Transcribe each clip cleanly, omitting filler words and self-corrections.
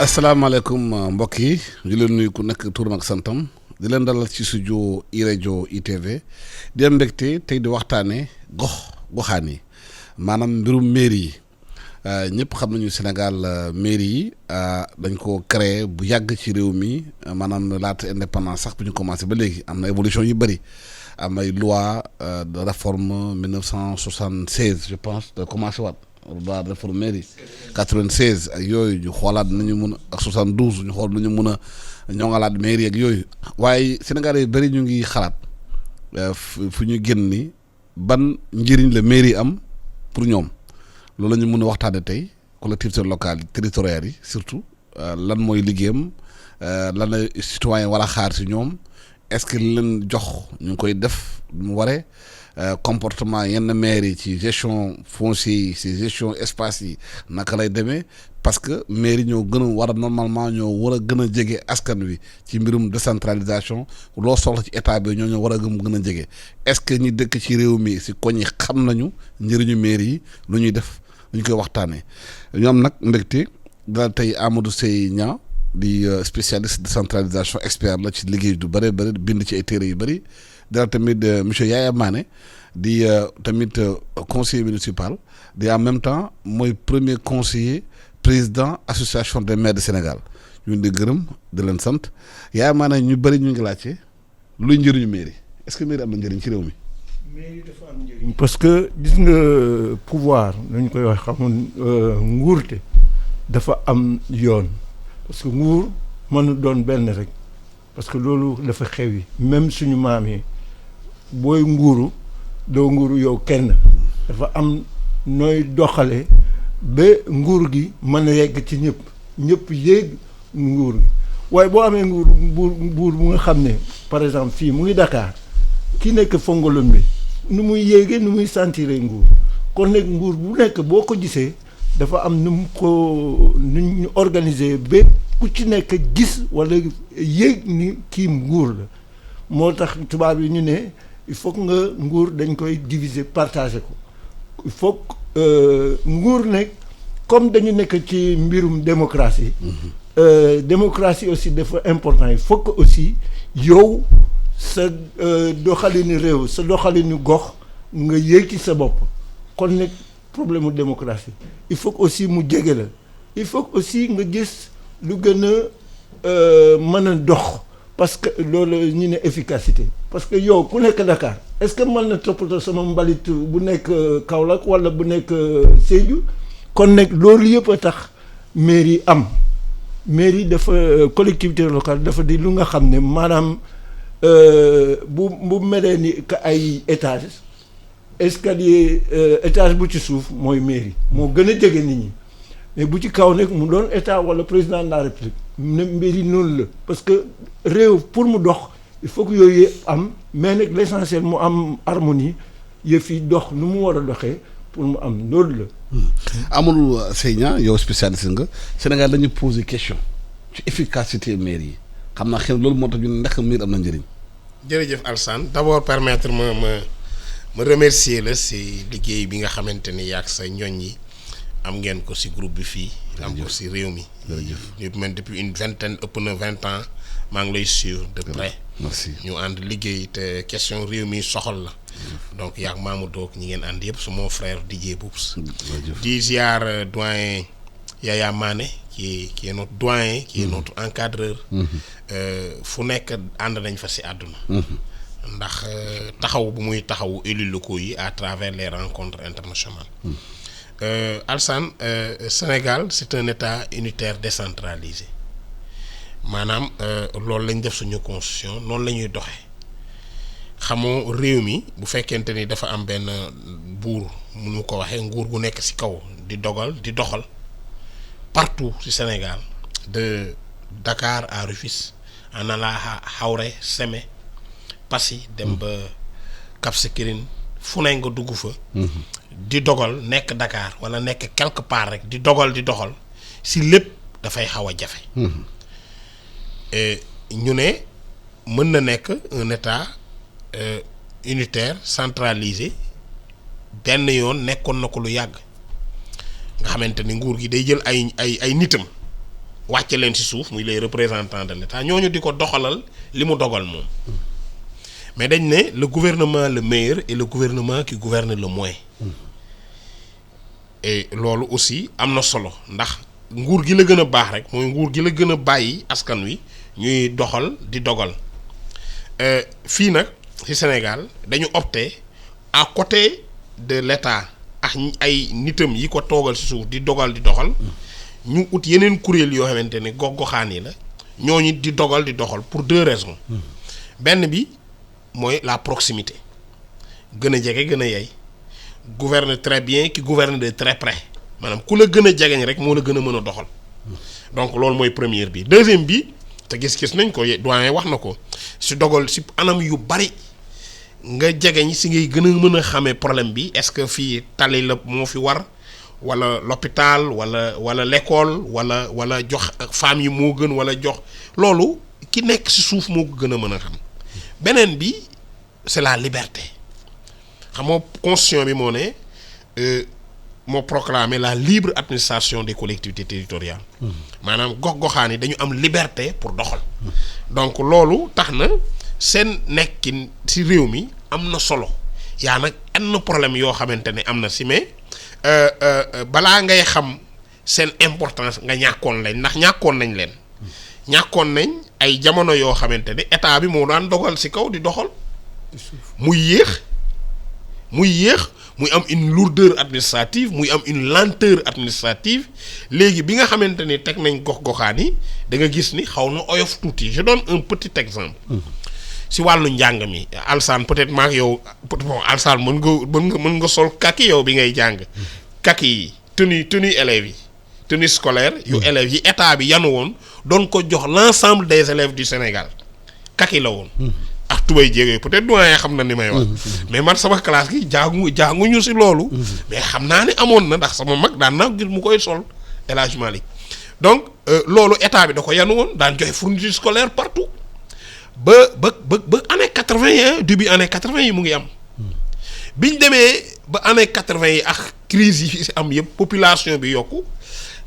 asalaamaaleykum mbokk yi di leen nuyu ku nekk turam ak santam di leen dalal ci studio iRadio ITV di am mbégte tey di waxtaanee goxaan yi maanaam mbirum mairie yi ñëpp xam nañu Sénégal mairie yi dañ ko créé bu yàgg ci réew mi maanaam laata indépendance sax bu ñu commencé ba léegi am na évolution yu bëri am ay loi de réforme 1976 je pense de commencé waat loi de réforme mairie 96 ak yooyu ñu xoolaat nañu mun a ak 72 ñu xool nu ñu mun a ñoŋalaat mairie ak yooyu waaye Sénégal yi bëri ñu ngi xalaat fu ñu génn ni ban njëriñ la mairie am pour ñoom loolu la ñu mën a waxtaane tey collectivités locales yi territoriales yi surtout lan mooy liggéeyam lan la citoyen war a xaar si ñoom est-ce que li leen jox ñu ngi koy def mu waree comportement yenn maires yi ci gestion foncier yi ci gestion espace yi naka lay demee parce que maires yi ñoo gën a war a normalement ñoo war a gën a jege askan wi ci mbirum décentralisation loo soxla ci état bi ñoo war a gën a jege est-ce que ñi dëkk ci réew mi ci koñ yi xam nañu njëriñu maires yi lu ñuy def lu ñu koy waxtaanee ñoom nag mbégte dala tey Amadou Seye Niang di spécialiste décentralisation expert la ci liggéey du bëri bëri bind ci ay téere yu bëri dala tamit monsieur Yaya Mané di tamit conseiller municipal di en même temps mooy premier conseiller président association des maires du Sénégal ñu di gërëm di leen sant Yaya Mané ñu bëri ñu ngi laajte luy njëriñu mairie est-ce que mairie am na njëriñ ci réew mi. mairie dafa am njëriñ parce que gis nga pouvoir nañu koy wax xamul nguurte dafa am yoon parce que nguur mënu doon benn rek parce que loolu dafa xew yi même suñu maam yi booy nguuru doo nguuru yow kenn dafa am nooy doxale ba nguur gi mën a yegg ci ñëpp yéeg nguur gi waaye boo amee buur bu nga xam ne par exemple fii mu ngi Dakar ki nekk Fongolom bi nu muy yéegee nu muy sentir nguur kon nag nguur bu nekk boo ko gisee dafa am nu ñu organiser ba ku ci nekk gis wala yéeg ni kii nguur la moo tax tubaab yi ñu ne il faut que nga nguur dañ koy diviser partager ko il faut que nguur nekk comme dañu nekk ci mbirum démocratie démocratie aussi dafa important il faut que aussi yow sa doxalinu réew sa doxalinu gox nga yéeg ci sa bopp kon nag problème mu démocratie il faut que aussi mu jege la il faut que aussi nga gis lu gën a mën a dox parce que loolu ñu ne efficacité parce que yow ku nekk Dakar est-ce que mën na toppatoo sama mbalit bu nekk Kaolack wala bu nekk Sédhiou kon nag loolu yëpp a tax mairie am mairie dafa collectivité locale dafa di lu nga xam ne maanaam bu melee ni ay étage escalier étage bu ci suuf mooy mairie moo gën a jege nit ñi mais bu ci kaw nag mu doon état wala président de la république ne mairie noonu la parce que réew pour mu dox il faut que yooyu am mais nag l'essentiel mu am harmonie yëf yi dox nu mu war a doxee pour mu am loolu la. Amadou Seye Niang yow spécialiste nga Sénégal dañu poser question ci efficacité mairie yi xam naa xëy na loolu moo tax ñu ne ndax mairie am na njëriñ. jërëjëf Alassane d'abord permettre ma remercier la si liggéey bi nga xamante ni yaag sa ñoñ yi am ngeen ko si groupe bi fii. am ko si réew mi. jërëjëf ñu depuis une vingtaine ëpp na 20 ans maa ngi lay suivre de près. merci ñu ànd liggéey te question réew mi soxal la. donc yaag Mamadou ñi ngeen ànd yëpp su mon frère Didier Boubs. di ziar doyen Yaya Mané qui est notre doyen. qui est notre encadreur. fu nekk ànd nañ fa si àdduna. ndax taxaw bu muy taxawu élus locaux yi à travers les rencontres internationales. Alassane Sénégal c'est un état unitaire décentralisé maanaam loolu lañ def suñu constitution noonu la ñuy doxee xamoo réew mi bu fekkente ni dafa am benn buur mu nu ko waxee nguur gu nekk ci kaw di dogal di doxal partout ci Sénégal de Dakar à Rufisque en allant Xawre Seme Passy dem ba Cap Skirring fu ne nga dugg fa. di dogal nekk Dakar wala nekk quelque part rek di dogal di doxal si lépp dafay xaw a jafe. ñu ne mën na nekk un état unitaire centralisé benn yoon nekkoon na ko lu yàgg nga xamante ni nguur gi day jël ay nitam wàcce leen ci suuf muy les représentants de l'État ñooñu di ko doxalal li mu dogal moom mais dañ ne le gouvernement le meilleur est le gouvernement qui gouverne le moins et loolu aussi am na solo ndax nguur gi la gën a baax rek mooy nguur gi la gën a bàyyi askan wi ñuy doxal di dogal fii nag ci Sénégal dañu opté à côté de l'État ak ay nitam yi ko toogal ci suuf di dogal di doxal ñu ut yeneen kuréel yoo xamante ne gox-goxaan yi la ñooñu di dogal di doxal pour deux raisons benn bi mooy la proximité gën a jege gën a yey gouverne très bien qui gouverne de très près maanaam ku la gën a jegeñ rek moo la gën a mën a doxal donc loolu mooy première bi deuxième bi te gis-gis nañ ko doyen wax na ko si dogal si anam yu bari nga jegeñ si ngay gën a mën a xamee problème bi est-ce que fii tali la moo fi war wala l'hôpital wala l'école wala jox femmes yi moo gën wala jox loolu ki nekk si suuf moo ko gën a mën a xam beneen bi c'est la liberté xam nga constitution bi moo ne moo proclamé la libre administration des collectivités territoriales maanaam gox-goxaan yi dañu am liberté pour doxal donc loolu tax na seen nekkin ci réew mi am na solo yaa nag am problème yoo xamante ne am na ci mais balaa ngay xam seen importance nga ñàkkoon lañ ndax ñàkkoon nañ leen ñàkkoon nañ ay jamono yoo xamante ne état bi moo daan dogal ci kaw di doxal muy yéex muy am une lourdeur administrative muy am une lenteur administrative léegi bi nga xamante ni teg nañ gox-goxaan yi da nga gis ni xaw na oyof tuuti je donne un petit exemple si wàllu njàng mi Alsaan peut-être maak yow bon Alsaan mën nga sol kaki yow bi ngay jàng kaki yi tenue élèves yi tenue scolaire yu élèves yi état bi yanu woon doon ko jox l'ensemble des élèves du Sénégal kaki la woon ak tubay jéegee peut-être doyen xam na ni may wax mais man sama classe gi jànguñu si loolu mais xam naa ne amoon na ndax sama mag daan naa gis mu koy sol El Hadj Malick donc loolu état bi da ko yanu woon daan joxe fourniture scolaire partout ba année 80 début année 80 yi mu ngi am biñ demee ba année 80 yi ak crise yi fi am yëpp population bi yokku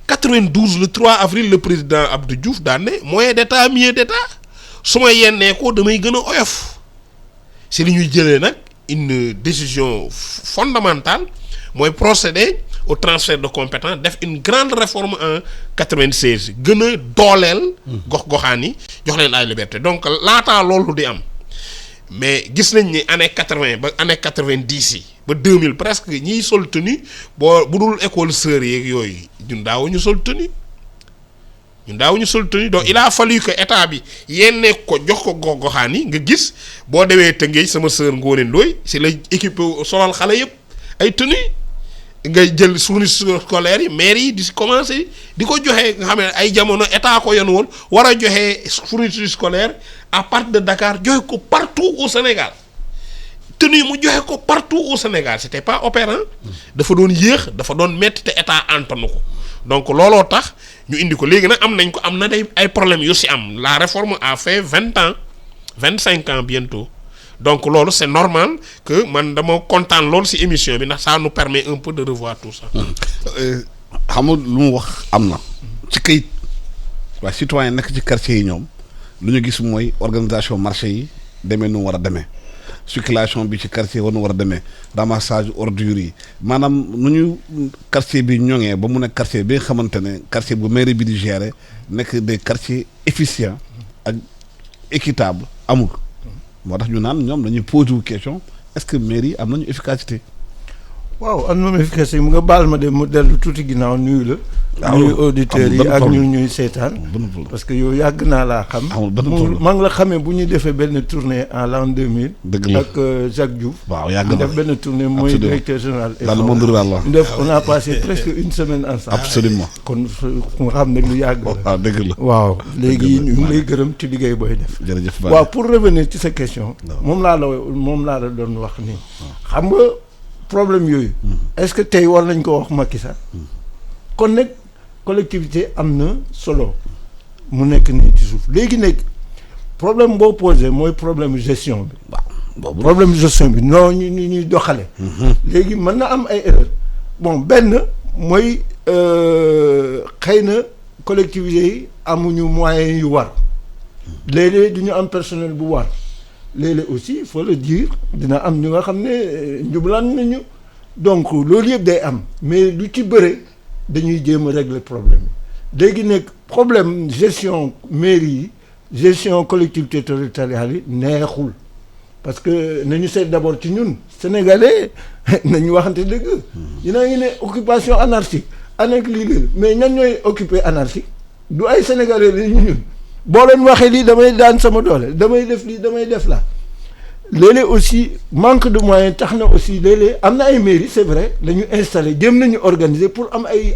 92 le 3 avril le président Abdou Diouf daan ne moyen d'état mieux d'état su ma yennee ko damay gën a oyof si li ñuy jëlee nag une décision fondamentale mooy procéder au transfert de compétences def une grande réforme en 96 gën a dooleel gox-goxaan yi jox leen ay liberté donc laataa loolu di am mais gis nañ ni année 80 ba année 90 yi ba 2000 presque ñiy sol tenue boo bu dul école sœurs yeeg yooyu ñun daawuñu sol tenue donc il a fallu que état bi yenne ko jox ko gox-goxaan yi nga gis boo demee Tëngéej sama sœur Ngoné Ndoye si la équipe solal xale yëpp ay tenue ngay jël fourniture scolaire yi maire yi di commencer di ko joxe nga xam ne ay jamono état ko yoon woon war a joxe fourniture scolaire à partir de Dakar joxe ko partout au Sénégal tenue mu joxe ko partout au Sénégal c'était pas opérant dafa doon yéex dafa doon metti te état antanu ko donc looloo tax ñu indi ko léegi nag am na day ay problèmes yu ci am la réforme a fait 25 ans bientôt donc loolu c'est normal que man dama kontaan loolu ci émission bi ndax ça nous permet un peu de revoir tout ça. xam nga lu mu wax am na ci kayit waaye citoyen nekk ci quartier yi ñoom lu ñu gis mooy organisation marché yi demee nu mu war a demee circulation bi ci quartier war nu war a demee ramassage ordures yi maanaam nu ñu quartier bi ñoŋee ba mu nekk quartier bi nga xamante ne quartier bu mairie bi di gérer nekk des quartiers efficients ak équitable amul moo tax ñu naan ñoom dañuy poser wu question est-ce que mairie am nañu efficacité. waaw am na efficacité mu nga baal ma de mu dellu tuuti ginnaaw nuyu la. nuyu auditeurs yi ak ñuy seetaan. parce que yow yàgg naa laa xam. maa ngi la xamee bu ñuy defee benn tournée en l'an 2000. dëgg la ak Jacques Diouf. waaw yàgg na def benn tournée mooy directeur général. dans le monde rural la. on a passé presque une semaine ensemble. absolument kon nga xam ne lu yàgg la. waaw dëgg la. waaw léegi ñu ngi lay gërëm ci liggéey booy def. jërëjëf waaw pour revenir ci sa question. moom laa la doon wax nii. xam nga. problème yooyu est-ce que tey war nañ ko wax Macky Sall kon nag collectivité am na solo mu nekk nii ci suuf léegi nag problème boo posé mooy problème gestion bi waaw problème gestion bi noo ñu ñuy doxale léegi mën na am ay erreur bon benn mooy xëy na collectivités yi amuñu moyens yu war léeg-léeg du ñu am personnel bu war léeg-léeg aussi il faut le dire dina am ñu nga xam ne njublaan nañu donc loolu yëpp day am mais lu ci bëre dañuy jéem a régler problème yi léegi nag problème gestion mairie yi gestion collectivité territoriale yi neexul parce que nañu seet d'abord ci ñun sénégalais nañu waxante dëgg yéen ngi ne occupation anarchique anek lii mais ñan ñooy occupé anarchique du ay sénégalais la ñun boo leen waxee lii damay daan sama doole damay def lii damay def la léeg-léeg aussi manque de moyens tax na aussi léeg-léeg am na ay mairies c'est vrai dañu installé jéem nañu organiser pour am ay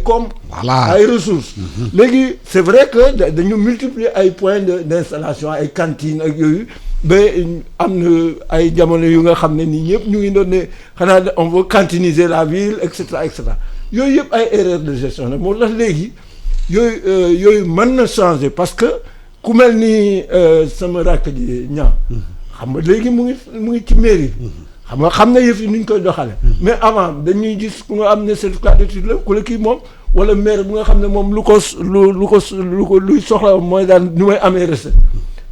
koom voilà ay ressources léegi c'est vrai que dañu multiplier ay points d'installation ay cantines ak yooyu ba am na ay jamono yu nga xam ne nii ñëpp ñu ngi doon ne xanaa on veut cantiniser la ville et cetera yooyu yëpp ay erreurs de gestion la moo tax léegi yooyu mën na changer parce que ku mel ni sama rakk ji ñaa xam nga léegi mu ngi ci mairie xam na yëf yi nuñ koy doxale mais avant dañuy gis ku nga am ne certificat d'étude la ku la kii moom wala maire bu nga xam ne moom luy soxla mooy daal nu may amee recette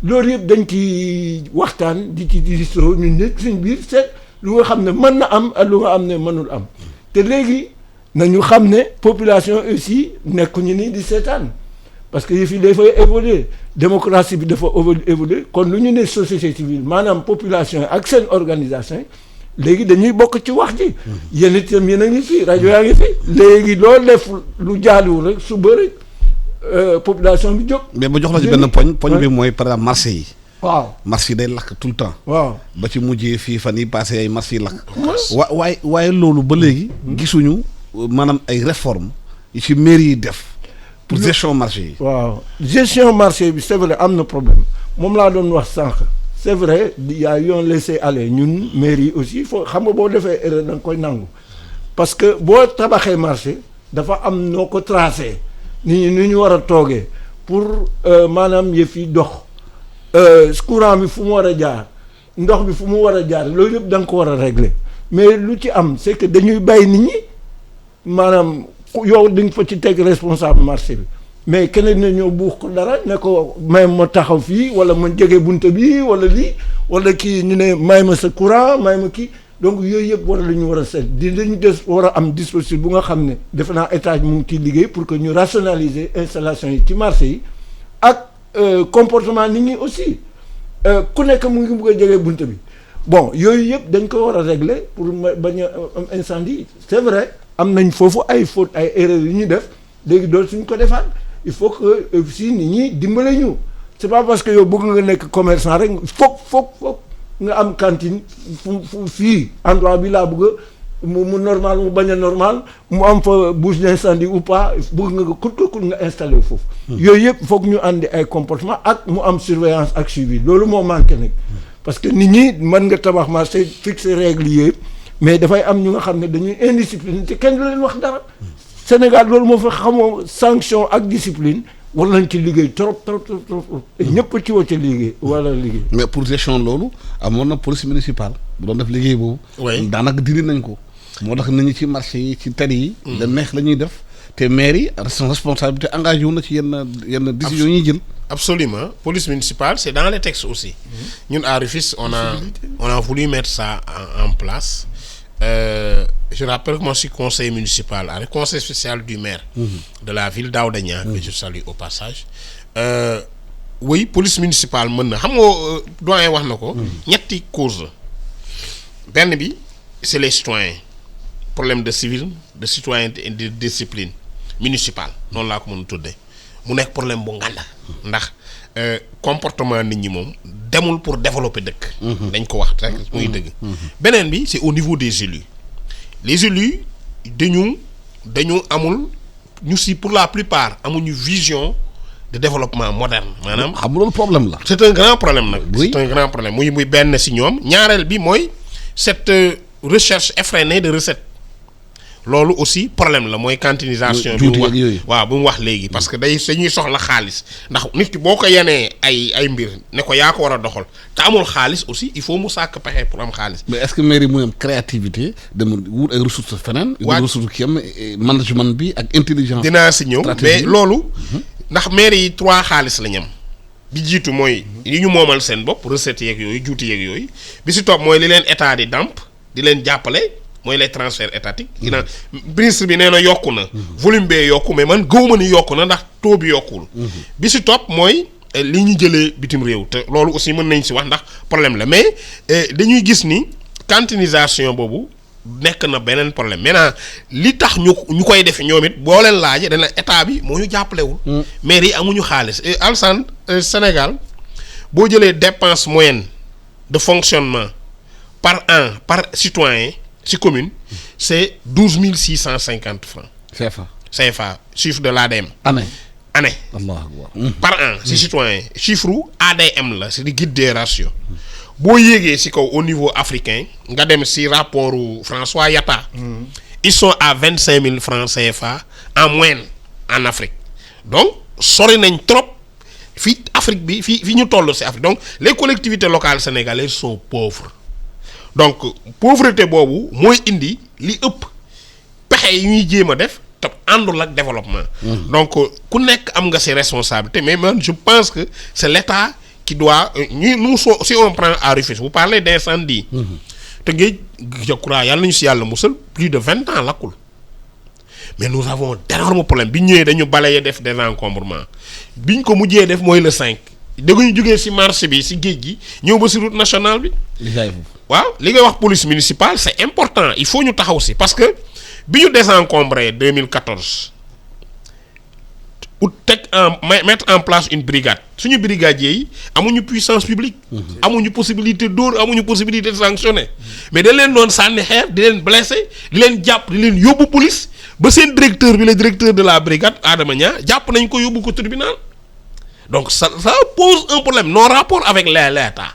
loolu yëpp dañ ci waxtaan di ci distroo ñun ñëpp suñ biir seet lu nga xam ne mën na am ak lu nga am ne mënul am te léegi nañu xam ne population aussi nekkuñu ni di seetaan parce que yëf yi dafay évoluer démocratie bi dafa évoluer kon lu ñu ne société civile maanaam population ak seen organisation léegi dañuy bokk ci wax ji yéen itam yéen a ngi fi rajo yaa ngi fi léegi loolu def lu jaaduwul rek su bëri population bi jóg. mais ba jox la ci benn poñ bi mooy par exemple marché yi. waaw marché yi day lakk tout le temps. waaw ba ci mujjee fii fan yi passé ay marché yi lakk. waaye loolu ba léegi. gisuñu maanaam ay réformes yi ci mairie yi def. pour gestion marché yi. waaw gestion marché bi c'est vrai am na problème moom laa doon wax sànq c'est vrai y a eu un laisser-aller ñun mairie yi aussi faut xam nga boo defee erreur da nga koy nangu parce que boo tabaxee marché dafa am noo ko tracé nit ñi ni ñu war a toogee pour maanaam yëf yi dox courant bi fu mu war a jaar ndox bi fu mu war a jaar loolu yëpp da nga ko war a régler mais lu ci am c'est que dañuy bàyyi nit ñi maanaam yow di nga fa ci teg responsable marché bi mais keneen na ñëw buux ko dara ne ko may ma taxaw fii wala ma jege bunta bi wala lii wala kii ñu ne may ma sa courant may ma kii donc yooyu yëpp war la ñu war a seet dañu des war a am dispositif bu nga xam ne defe naa état mu ngi ciy liggéey pour que ñu rationaliser installation yi ci marché yi ak comportement nit ñi aussi ku nekk mu ngi bëgg a jege bunta bi bon yooyu yëpp dañ ko war a régler pour bañ a am incendie c'est vrai am nañ foofu ay fautes ay erreurs yu ñu def léegi dool suñ ko defaat il faut que aussi nit ñi dimbale ñu c'est pas parce que yow bëgg nga nekk commerçant rek foog nga am cantine fu fii endroit bi laa bëgg mu normal mu bañ a normal mu am fa bouche d'incendie ou pas bëgg nga kut nga installé wu foofu yooyu yëpp foog ñu àndi ay comportement ak mu am surveillance ak suivi loolu moo manqué nag parce que nit ñi mën nga tabax marché fixer règle yëpp mais dafay am ñu nga xam ne dañuy indiscipline te kenn du leen wax dara Sénégal loolu moo fa xamoo sanction ak discipline war nañ ci liggéey trop ñëpp ci wacca liggéey wala liggéey mais pour gestion loolu amoon na police municipale bu doon def liggéey boobu daanaka dindi nañ ko moo tax nit ñi ci marché yi ci tali yi la neex la ñuy def te maire yi responsabilité engagé wu na ci yenn décisions yi ñuy jël absolument police municipale c'est dans les textes aussi ñun à Rufisque on a voulu mettre ça en place je rappelle que moi je suis conseiller municipal avec conseil spécial du maire de la ville Daouda Niang que je salue au passage oui police municipale mën na xam nga doyen wax na ko ñetti cause benn bi c'est les citoyens problème de civisme de citoyenneté et de discipline municipale noonu laa ko mën a tuddee mu nekk problème bu nganda ndax comportement nit ñi moom demul pour développer dëkk dañ ko wax rek muy dëgg beneen bi c'est au niveau des élus les élus dañu amul ñu si pour la plupart amuñu vision de développement moderne maanaam xam loolu problème la c'est un grand problème nag c'est un grand problème muy benn si ñoom ñaareel bi mooy cette recherche effrénée de recettes loolu aussi problème la mooy cantinisation bi mu wax waaw bu mu wax léegi parce que dañuy soxla xaalis ndax nit ki boo ko yenee ay mbir ne ko yaa ko war a doxal te amul xaalis aussi il faut mu sàkk pexe pour am xaalis. mais est-ce que mairie muy am créativité dem wut ay ressources feneen. waa ressources ki am management bi ak intelligence. dinaa si ñëw mais loolu. ndax mairie yi 3 xaalis la ñu am bi jiitu mooy yi ñu moomal seen bopp recettes yeeg yooyu juuti yeeg yooyu bi si topp mooy li leen état di damp di leen jàppale mooy les transferts étatiques. dina ministre bi nee na yokku na. volume bee yokku mais man gëwuma ni yokku na ndax taux bi yokkul. bi si topp mooy li ñu jëlee bitim réew te loolu aussi mën nañ si wax ndax problème la mais dañuy gis ni cantinisation boobu nekk na beneen problème maintenant li tax ñu koy def ñoom it boo leen laajee dana état bi moo ñu jàppalewul. maire yi amuñu xaalis Alassane Sénégal boo jëlee dépense moyenne de fonctionnement par an par citoyen ci commune c'est 12 650 francs. CFA chiffre de l'ADM. année. Allah par an ci citoyen chiffre ADM la c'est le guide des ratios. boo yéegee ci kaw au niveau africain nga dem ci rapport François Yatta. ils sont à 25 000 francs CFA en moyenne en Afrique donc sori nañ trop fii Afrique bi fii ñu toll ci Afrique donc les collectivités locales sénégalaises sont pauvres donc pauvreté boobu mooy indi li ëpp pexe yi ñuy jéem a def te àndul ak développement. donc ku nekk am nga ci responsabilité mais man je pense que c'est l'État qui doit si on prend à Rufisque vous parlez d'incendie. te géej je crois yàlla nañu ci yàlla musal plus de 20 ans lakkul mais nous avons d'énormes problèmes bi ñëwee dañu balayer def désencombrement biñ ko mujjee def mooy le 5 dañuy jógee ci marché bi ci géej gi ñëw ba ci route nationale bi. waaw li nga wax police municipale c'est important il faut ñu taxaw ci parce que bi ñu désencombré 2014 mettre en place une brigade suñu brigadier yi amuñu puissance publique. amuñu possibilité dóor amuñu possibilité de sanctionner mais dañ leen doon sànni xeer di leen blessé di leen jàpp di leen yóbbu police ba seen directeur bi le directeur de la brigade Adama Niang jàpp nañ ko yóbbu ko tribunal donc ça pose un problème non rapport avec l'État.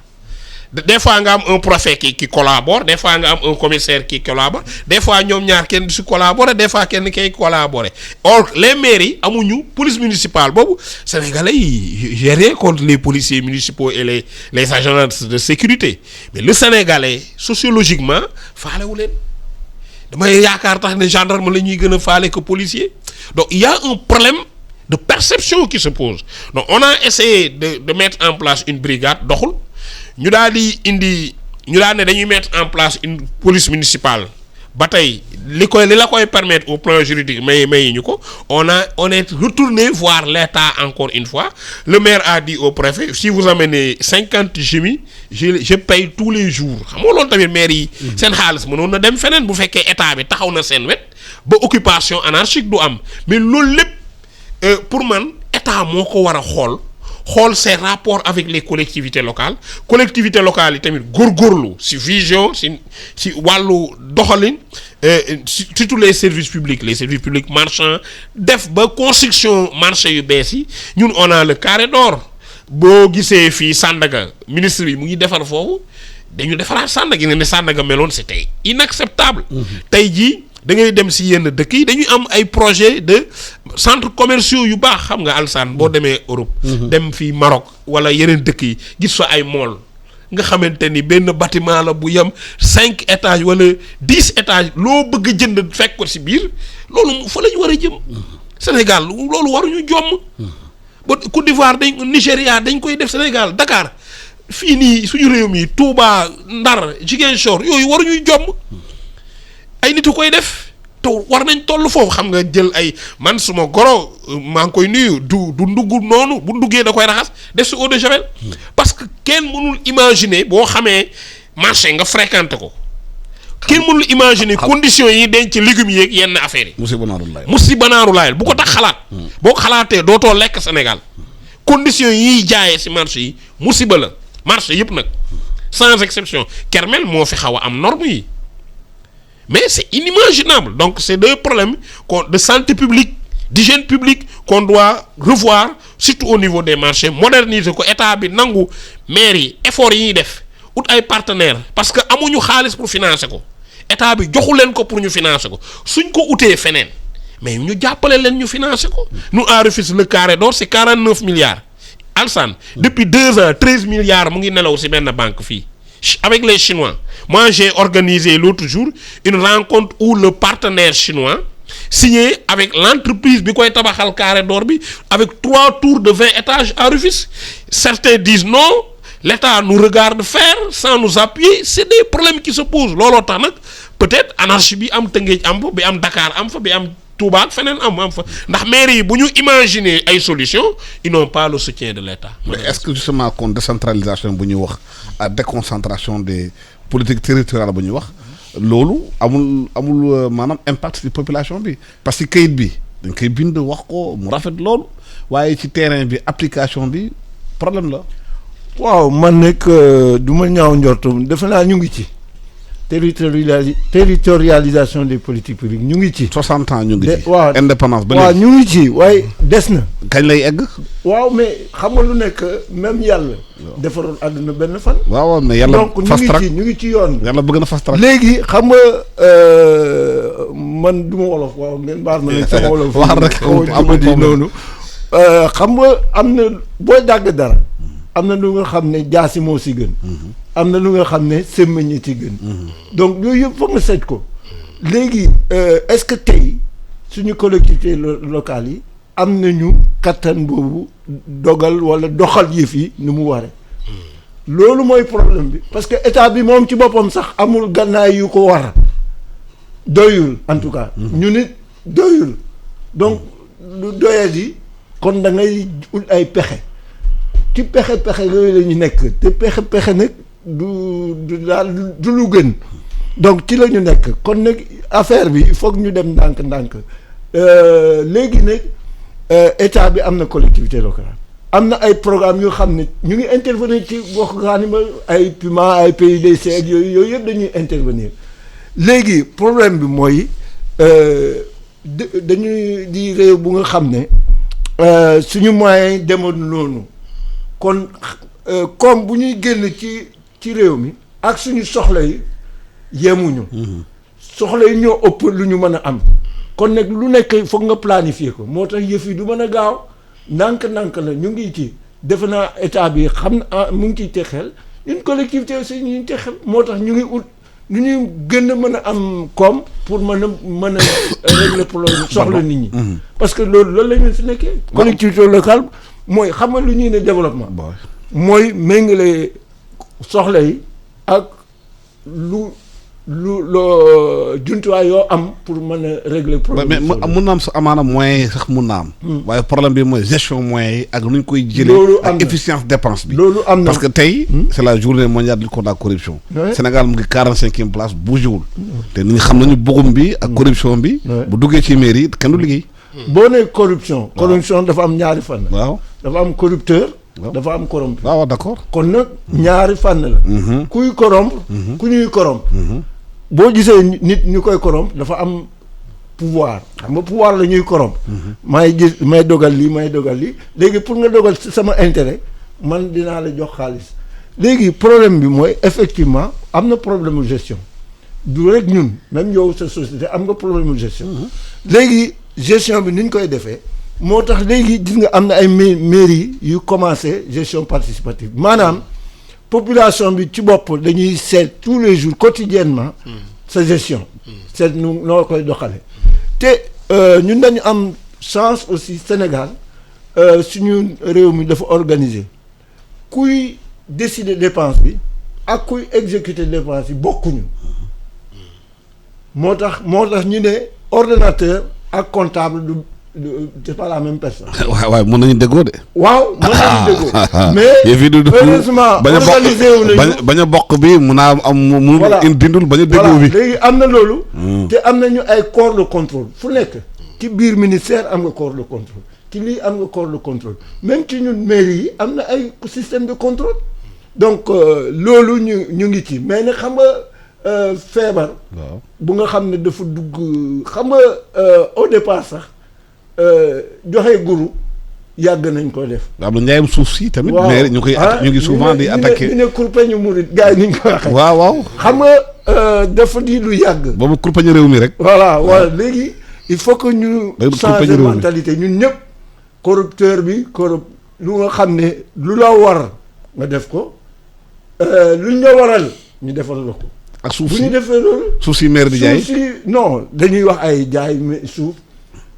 Des fois nga am un préfet qui collabore des fois nga am un commissaire qui collabore des fois ñoom ñaar kenn du si collaborer des fois kenn kay collaborer or les mairies amuñu police municipale boobu sénégalais yi j'ai rien contre les policiers municipaux et les agents de sécurité mais le sénégalais sociologiquement faalewu leen damay yaakaar tax ne gendarme la ñuy gën a faale que policier donc il y a un problème de perception qui se pose donc on a essayé de mettre en place une brigade doxul. ñu daal di indi ñu daal ne dañuy mettre en place une police municipale ba tey li la koy permettre au plan juridique may ñu ko on est retourné voir l'État encore une fois le maire a dit au préfet si vous amenez 50 GMI je paye tous les jours xam nga loolu tamit maire yi seen xaalis mënoon na dem feneen bu fekkee état bi taxaw na seen wet ba occupation anarchique du am mais loolu lépp pour man état moo ko war a xool ses rapports avec les collectivités locales yi tamit góorgóorlu ci vision ci wàllu doxalin surtout les services publics marchands def ba construction marché yu bees yi ñun on a le carré d'or boo gisee fii Sandaga ministre bi mu ngi defar foofu dañu defaraat Sandaga ne Sandaga meloon c'était inacceptable tey jii da ngay dem ci yenn dëkk yi dañuy am ay projet de centres commerciaux yu baax xam nga Alsane boo demee Europe. dem fii Maroc wala yeneen dëkk yi gis fa ay mall nga xamante ni benn bâtiment la bu yem 5 étages wala 10 étages loo bëgg a jënd fekk ko ci biir loolu fa la ñu war a jëm. Sénégal loolu waruñu jomm. ba Côte d'Ivoire Nigéria dañ koy def Sénégal Dakar fii nii suñu réew mi Touba Ndar Ziguinchor yooyu waruñuy jomm. ay nit koy def te war nañ toll foofu xam nga jël ay man suma goro maa ngi koy nuyu du ndugg noonu bu nduggee da koy raxas def si eau de javel parce que kenn mënul imaginer boo xamee marché nga fréquenté ko kenn mënul imaginer conditions yi denc légumes yeeg yenn affaires yi. musiba naaru laayal bu ko tax xalaat. boo ko xalaatee dootoo lekk Sénégal conditions yi jaayee si marché yi musiba la marché yëpp nag sans exception Kermel moo fi xaw a am norme yi. Mais c'est inimaginable. Donc c'est deux problèmes de santé publique, d'hygiène publique qu'on doit revoir, surtout au niveau des marchés, moderniser ko état bi nangu maire yi effort yi ñuy def ut ay partenaires parce que amuñu xaalis pour financer ko état bi joxu leen ko pour ñu financer ko suñ ko utee feneen mais ñu jàppale leen ñu financer ko. nous à Rufisque le carré d'or c'est 49 milliards. Alsane depuis 2 ans 13 milliards mu ngi nelaw ci benn banque fii avec les Chinois. Moi j'ai organisé l'autre jour une rencontre où le partenaire chinois signé avec l'entreprise bi koy tabaxal carré d'or bi avec 3 tours de 20 étages à Rufisque. Certains disent non, l'État nous regarde faire sans nous appuyer. C'est des problèmes qui se posent. Looloo tax nag peut-être anarchie bi am Tëngéej am fa bi am Dakar am fa bi am Touba ak feneen am fa ndax mairie yi bu ñu imaginer ay solutions ils n'ont pas le soutien de l'État. Mais est-ce que justement kon décentralisation bu ñuy wax à déconcentration des politiques territoriales bu ñuy wax loolu amul maanaam impact ci population bi parce que kayit bi dañ koy bind wax ko mu rafet loolu waaye ci terrain bi application bi problème la. waaw man nag du ma ñaaw njortu defe naa ñu ngi ci territorialisation des politiques publiques ñu ngi ci. 60 ans ñu ngi ci. waaw indépendance ba waaw léegi. ñu ngi ci waaye des na. kañ lay egg. waaw mais xam nga lu nekk même yàlla. defaroon àdduna benn fan. waaw mais yàlla donc fast track ñu ngi ci yoon bi. yàlla bëgg na fast track. léegi xam nga man du ma wolof waaw ngeen baal ma ne sama wolof. wax rek amul di noonu. xam nga am na boo dàgg dara. am na lu nga xam ne jaasi moo si gën. am na lu nga xam ne semmiñ ci gën. donc yooyu yëpp foog nga seet ko. léegi est-ce que tey suñu collectivités locales yi am nañu kattan boobu dogal walla doxal yëf yi ni mu waree. loolu mooy problème bi parce que état bi moom ci boppam sax amul gannaay yu ko war doyul en tout cas. ñu nit doyul donc lu doyal yi kon da ngay ut ay pexe. ci pexe yooyu la ñu nekk te pexe nag du daal du lu gën donc ci la ñu nekk kon nag affaire bi il faut que ñu dem ndànk léegi nag état bi am na collectivité locale am na ay programme yoo xam ne ñu ngi intervenir ci gox-goxaan yi ay PUMA ay PUDC ak yooyu yëpp dañuy intervenir léegi problème bi mooy dañuy di réew bu nga xam ne suñu moyens demoon noonu. kon comme bu ñuy génn ci réew mi ak suñu soxla yi yemuñu. soxla yi ñoo ëpp lu ñu mën a am. kon nag lu nekk foog nga planifier ko moo tax yëf yi du mën a gaaw ndànk-ndànk la ñu ngi ci defe naa état bi xam na mu ngi ciy texeel une collectivité aussi ñu ngi texeel moo tax ñu ngi ut nu ñuy gën a mën a am koom pour mën a régler problème soxla nit ñi. parce que loolu la ñu fi nekkee. collectivité locale. mooy xam nga lu ñuy ne développement. mooy méngale soxla yi ak lu loo jumtuwaay yoo am pour mën a régler problème. mais mun na am sa amaana moyens yi sax mun na am. waaye problème bi mooy gestion moyens yi ak nu ñu koy jëlee. loolu am ak na efficience dépense bi. loolu am na parce que tey. c'est la journée mondiale de lutte contre la corruption. Sénégal mu ngi 45e place bougéwul. te nit ñi xam nañu bugum bi ak corruption bi. bu duggee ci mairie kenn du liggéey. boo nee corruption. corruption dafa am ñaari fànn. waaw dafa am corrupteur. dafa am corrompu. waaw d'accord. kon nag ñaari fànn la. kuy corrompre. ku ñuy corrompre. boo gisee nit ñu koy corrompre dafa am pouvoir xam nga pouvoir la ñuy corrompre. may dogal lii léegi pour nga dogal ci sama intérêt man dinaa la jox xaalis léegi problème bi mooy effectivement am na problème de gestion du rek ñun même yow sa société am nga problème de gestion. léegi gestion bi ni ñu koy defee moo tax léegi gis nga am na ay mairie yu commencé gestion participative maanaam population bi ci bopp dañuy seet tous les jours quotidiennement sa gestion seet nu noo koy doxale te ñun dañu am chance aussi Sénégal suñu réew mi dafa organiser kuy décider dépense bi ak kuy exécuter dépense yi bokkuñu moo tax ñu ne ordonnateur ak comptable du c'est pas la même personne. waaw mën nañu déggoo de. waaw mën nañu déggoo. mais heureusement organisé wu nañu bañ a bokk bi mun naa am mu dindul bañ a déggoo bi. léegi am na loolu. te am nañu ay corps de contrôle fu nekk. ci biir ministère am nga corps de contrôle ci lii am nga corps de contrôle même ci ñun mairie yi am na ay système de contrôle. donc loolu ñu ngi ci mais nag xam nga feebar. waaw bu nga xam ne dafa dugg xam nga au départ sax. joxe guru yàgg nañ ko def. am na njaayam suuf si tamit. waaw mais ñu ngi souvent di attaqué. ñu ne kurpeñu murit gars yi ni ñu ko waxee. waaw. xam nga dafa di lu yàgg. boobu kurpañu réew mi rek. voilà léegi il faut que ñu changer mentalité ñun ñëpp corrupteur bi lu nga xam ne lu la war nga def ko luñ la waral ñu defal la ko. ak suuf bu si ñu defee loolu. suuf si maire di jaay suuf si non dañuy wax ay jaay suuf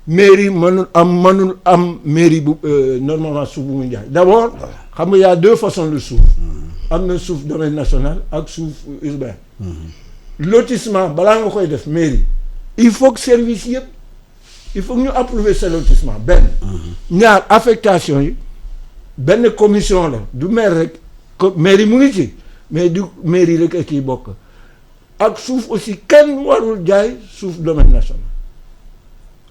mairie mënul am mairie bu normalement suuf bu muy jaay d'abord xam nga y a deux façons de suuf am na suuf domaine national ak suuf urbain. lotissement balaa nga koy def mairie il faut que service yëpp il faut que ñu approuver ce lotissement benn. ñaar affectation yi benn commission la du maire rek mairie mu ngi ci mais du mairie rek ak kii bokk. ak suuf aussi kenn warul jaay suuf domaine national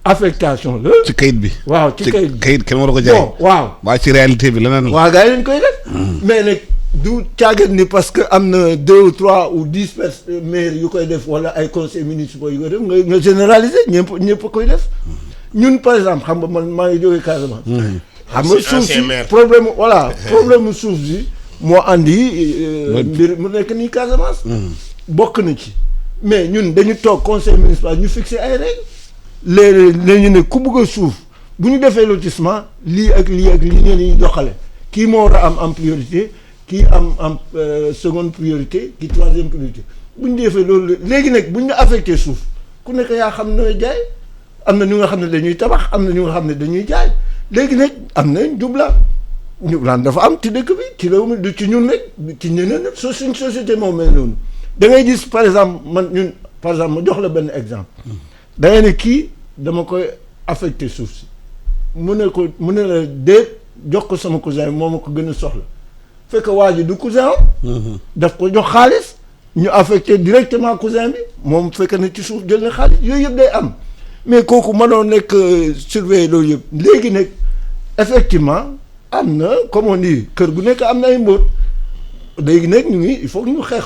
affectation la. ci kayit bi. waaw ci kayit bi kayit kenn waru ko jaay. bon waaw. waaye ci réalité bi leneen la. waaw gars yi dañ koy def. mais nag du caagat ni parce que am na 2 ou 3 ou 10 maires yu koy def wala ay conseils municipaux yu koy def nga généraliser ñëpp koy def ñun par exemple xam nga man maa ngi jógee Casamance. xam nga suuf si problème problème suuf si moo andi. mbir mu nekk nii Casamance. bokk na ci mais ñun dañu toog conseil municipal ñu fixé ay règles léeg-léeg lañu ne ku bëgg a suuf bu ñu defee lotissement lii ak lii ak lii ngeen di doxale kii moo war a am priorité kii am seconde priorité kii troisième priorité bu ñu defee loolu léegi nag bu ñu affecté suuf ku nekk yaa xam ne jaay am na ñu nga xam ne dañuy tabax am na ñu nga xam ne dañuy jaay léegi nag am na njublaan dafa am ci dëkk bi ci réew mi du ci ñun rek ci ñeneen nag suñ société moom mel noonu da ngay gis par exemple ma jox la benn exemple da ngay ne kii dama koy affecté suuf si mu ne la déet jox ko sama cousin bi moo ma ko gën a soxla fekk waa ji du cousin am daf ko jox xaalis ñu affecté directement cousin bi moom fekk na ci suuf jël na xaalis yooyu yëpp day am mais kooku mënoo nekk surveiller loolu yëpp léegi nag effectivement am na comme on dit kër gu nekk am na ay mbóot léegi nag il faut que ñu xeex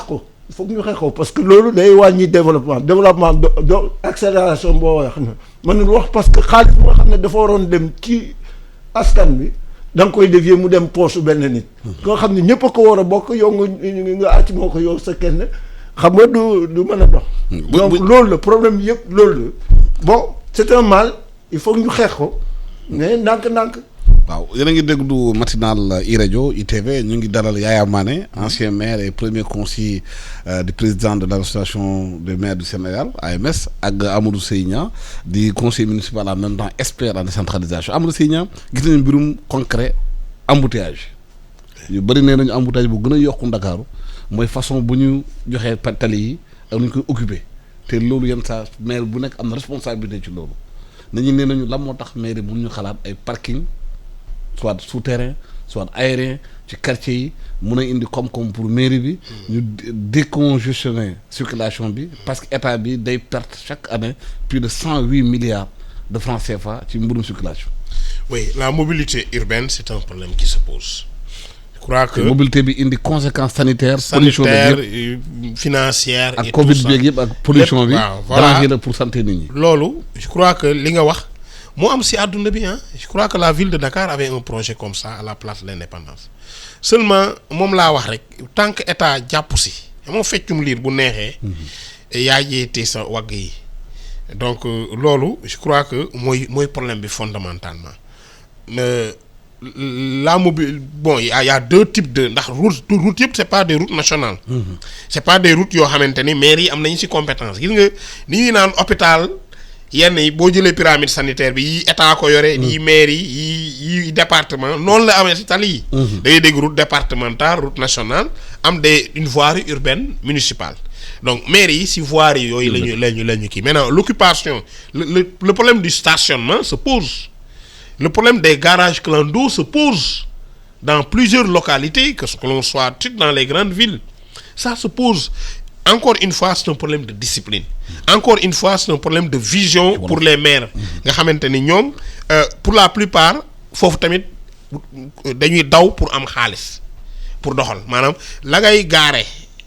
ko parce que loolu day wàññi développement do accélération boo wax na mënul wax parce que xaalis boo xam ne dafa waroon dem ci askan bi da nga koy dévier mu dem poche benn nit nga xam ne ñëpp a ko war a bokk yow nga àcc moo ko yow sa kenn xam nga du mën a dox donc loolu la problème yëpp loolu la bon c'est un mal il faut que ñu xeex ko mais ndànk-ndànk. waaw yéen a ngi déglu matinal iRadio ITV ñu ngi dalal Yaya Mané ancien maire et premier conseiller du président de l'association des maires du Sénégal AMS ak Amadou Seye Niang di conseiller municipal en même temps expert en décentralisation Amadou Seye Niang gis nañu mbirum concret embouteillage yu bëri nee nañu embouteillage bu gën a yokku Ndakaaru mooy façon bu ñu joxee tali yi ak nu ñu koy occupé te loolu yenn saa maire bu nekk am na responsabilité ci loolu nañu nee nañu lan moo tax maire mun ñu xalaat ay parking soit souterrain soit aérien ci quartier yi mun a indi koom-koom pour mairie bi ñu décongestionner circulation bi parce que état bi day perte chaque année plus de 108 milliards de francs CFA ci mbirum circulation. Oui, la mobilité urbaine c'est un problème qui se pose. Je crois que mobilité bi indi conséquences sanitaires pollution bi financière ak Covid bi yëpp ak pollution bi danger la pour santé nit ñi. loolu je crois que li nga wax moo am si àdduna bi je crois que la ville de Dakar avait un projet comme ça à la place de l'indépendance seulement moom laa wax rek tant que état jàpp si moo feccum liir bu neexee yaa jeetee sa wagg yi donc loolu je crois que mooy problème bi fondamentalement la mobile bon il y a deux types de ndax route yëpp c'est pas des routes nationales c'est pas des routes yoo xamante ni maires yi am nañu ci compétence gis nga ni ñuy naan hôpital yenn yi boo jëlee pyramide sanitaire bi yi état ko yore yi maire yi département noonu la amee ci tali yi da ngay dégg route départementale route nationale am une voirie urbaine municipale donc maire yi ci voirie yooyu lañu kii maintenant l'occupation le problème du stationnement se pose. Le problème des garages clando se pose dans plusieurs localités, que l'on soit dans les grandes villes. Ça se pose. Encore une fois, c'est un problème de discipline. Encore une fois, c'est un problème de vision pour les maires. Nga xamanteni ñom pour la plupart fofu tamit dañuy daw pour am xaalis pour doxal manam la ngay garé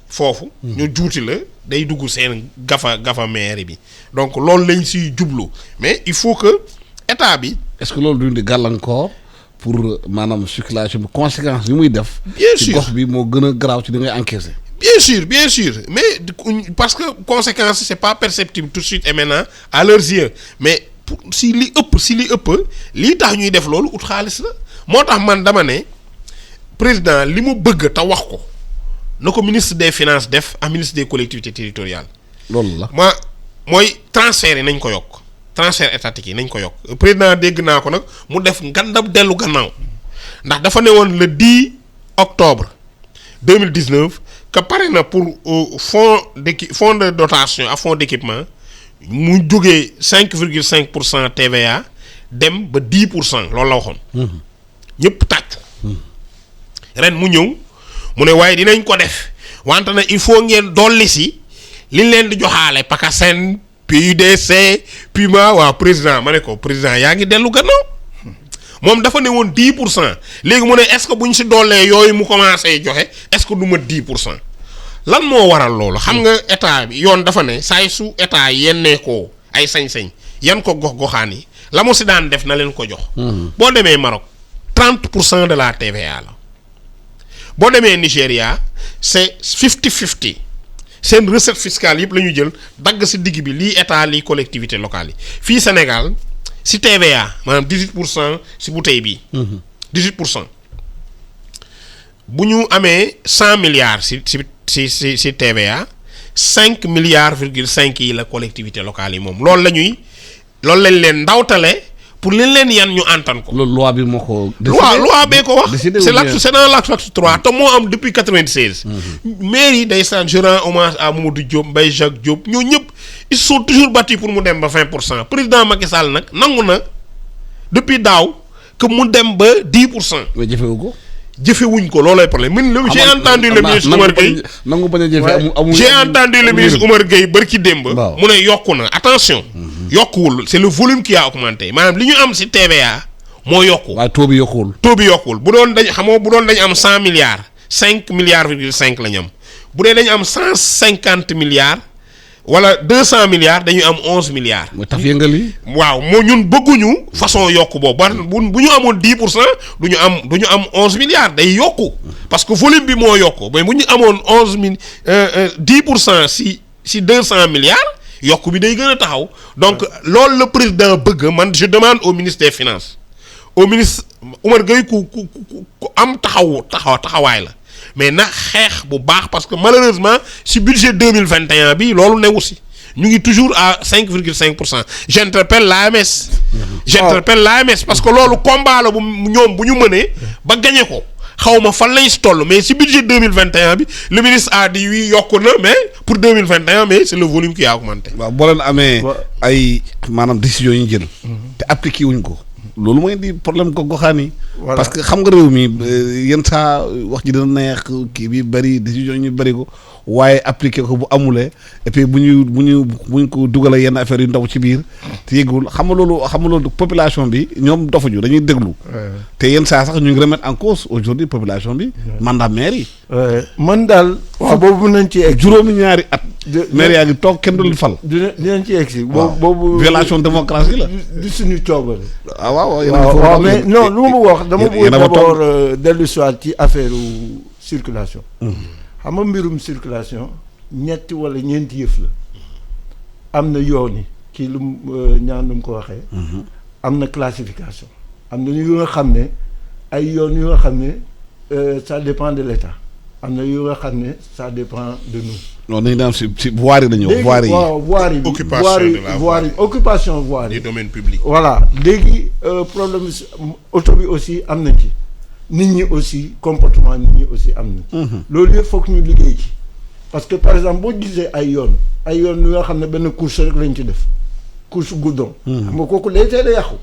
fofu ñu juuti la day dugg seen gafa maire bi. Donc loolu lañ ci jublu mais il faut que état bi est-ce que loolu duñ di gàllankoor pour maanaam circulation bi conséquence yi muy def. bien sûr ci gox bi moo gën a garaaw ci li ngay encaisser. bien sûr mais parce que conséquence c'est pas perceptible tout de suite et maintenant à leurs yeux mais si li ëpp lii tax ñuy def loolu ut xaalis la moo tax man dama ne président li mu bëgg te wax ko na ko ministre des finances def ak ministre des collectivités territoriales. loolu la mooy transfert yi nañ ko yokk transfert étatique yi nañ ko yokk président dégg naa ko nag mu def ngandam dellu gannaaw ndax dafa ne woon le 10 octobre 2019 que pare na pour fonds de dotation ak fonds d'équipement mu jógee 5,5% TVA dem ba 10% loolu la waxoon. ñëpp tàccu. ren mu ñëw mu ne waaye dinañ ko def wante na il faut ngeen dolli si liñ leen di joxaale PACASEN PUDC PUMA waaw président ma ne ko président yaa ngi dellu gannaaw moom dafa ne woon 10% léegi mu ne est-ce que bu ñu si doolee yooyu mu commencé joxe est-ce que du ma 10% lan moo waral loolu xam nga état bi yoon dafa ne saay su état yennee ko ay sañ-sañ yan ko gox-goxaan yi la mu si daan def na leen ko jox. boo demee Maroc 30% de la TVA la. boo demee Nigéria c'est 50-50 seen recette fiscale yëpp la ñu jël dagg si digg bi lii état lii collectivité locale yi fii Sénégal si TVA maanaam 18% si bouteille bi. 18% bu ñu amee 100 milliards si TVA 5 milliards virgule 5 yi la collectivité locale yi moom loolu lañ leen ndawtale. pour leen yan ñu antan ko. loolu loi bi moo ko. loi bee ko wax. c'est dans l'acte 3 te moo am depuis 96. maire yi day sant je rends hommage à Mamadou Diop Mbaye Jacques Diop ñoo ñëpp ils sont toujours battus pour mu dem ba 20%. président Macky Sall nag nangu na depuis daaw que mu dem ba 10%. mais jëfewu ko. jëfewuñ ko loolay problème j'ai entendu le ministre Oumar Gueye nangu bañ a jëfe amul j'ai entendu le ministre Oumar Gueye bërki démb mu ne yokku na attention yokkuwul c'est le volume qui a augmenté maanaam li ñu am ci TVA moo yokku waaye taux bi yokkuwul bu doon dañ am 100 milliards 5 milliards virgule 5 la ñu am bu dee dañu am 150 milliards wala 200 milliards dañuy am 11 milliards. mooy taf yëngal yi. waaw moo ñun bëgguñu façon yokku boobu bu ñu amoon 10% du ñu am 11 milliards day yokku parce que volume bi moo yokku mais bu ñu amoon 10% si 200 milliards yokku bi day gën a taxaw donc loolu le président bëgg man je demande au ministre des finances au ministre Oumar Gueye ku am taxawaay la. mais na xeex bu baax parce que malheureusement si budget 2021 bi loolu newu si ñu ngi toujours à 5,5%. j'interpelle l'AMS parce que loolu combat la bu ñoom bu ñu mënee ba gagné ko xaw ma fan lañ si toll mais si budget 2021 bi le ministre a dit oui yokku na mais pour 2021 mais c'est le volume qui a augmenté. waaw boo leen amee ay maanaam décisions yi ñu jël. te appliqué wuñ ko. loolu mooy di problème gox-goxaan yi. parce que xam nga réew mi yenn saa wax ji dina neex kii bi bëri décision ñu bëri ko waaye appliqué ko bu amulee et puis bu ñu ko dugalee yenn affaires yu ndaw ci biir te yëgul xam nga loolu population bi ñoom dofuñu dañuy déglu. te yenn saa sax ñu ngi remettre en cause aujourd'hui population bi. mandat maire yi. man daal. waaw boobu mën nañ ci egg. juróomi ñaari at. maire yaa ngi toog kenn du leen fal. dinañ ci egg si. boobu violation démocratie la. du suñu coobare. waaw mais non lu ma wax dama bëgg d'abord dellu soit ci affaire circulation. xam nga mbirum circulation ñetti wala ñeenti yëf la. am na yoon yi kii lu ñaan lu mu ko waxee. am na classification. am na yu nga xam ne ay yoon yu nga xam ne ça dépend de l'État. am na yu nga xam ne ça dépend de nous. non dañu daan si voirie la ñu wax. voirie yi waaw voirie bi occupation voirie du domaine public. voilà léegi problème auto bi aussi am na ci nit ñi aussi comportement nit ñi aussi am na ci. loolu yëpp foog ñu liggéey ci parce que par exemple boo gisee ay yoon yu nga xam ne benn couche rek lañ ci def couche goudron. xam nga kooku day teel a yàqu.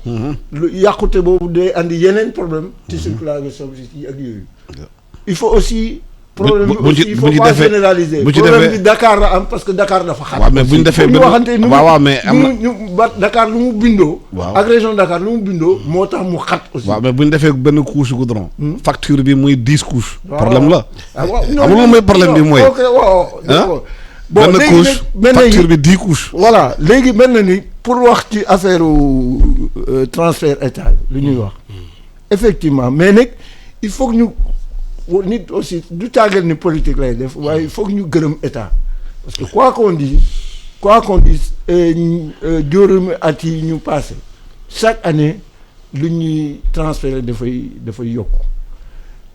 lu yàqute boobu day andi yeneen problème. ci circulation yi ak yooyu. il faut aussi. problème bi aussi il faut pas généraliser. problème bi Dakar la am parce que Dakar dafa xat. waaw mais bu ñu defee ñu waxante ni mais am na ñu Dakar lu mu bindoo. waaw ak région Dakar lu mu bindoo. moo tax mu xat aussi. waaw mais bu ñu defee benn couche goudron. facture bi muy 10 couches. problème la. waaw non mooy problème bi mooy. waaw d'accord. bon benn couche facture bi 10 couches. voilà léegi mel na ni pour wax ci affaire transfert état lu ñuy wax. effectivement mais nag il faut que ñu nit aussi du tàggal ni politique lay def waaye foog ñu gërëm état parce que quoi qu'on dise juróomi at yi ñu passé chaque année lu ñuy transféré dafay yokku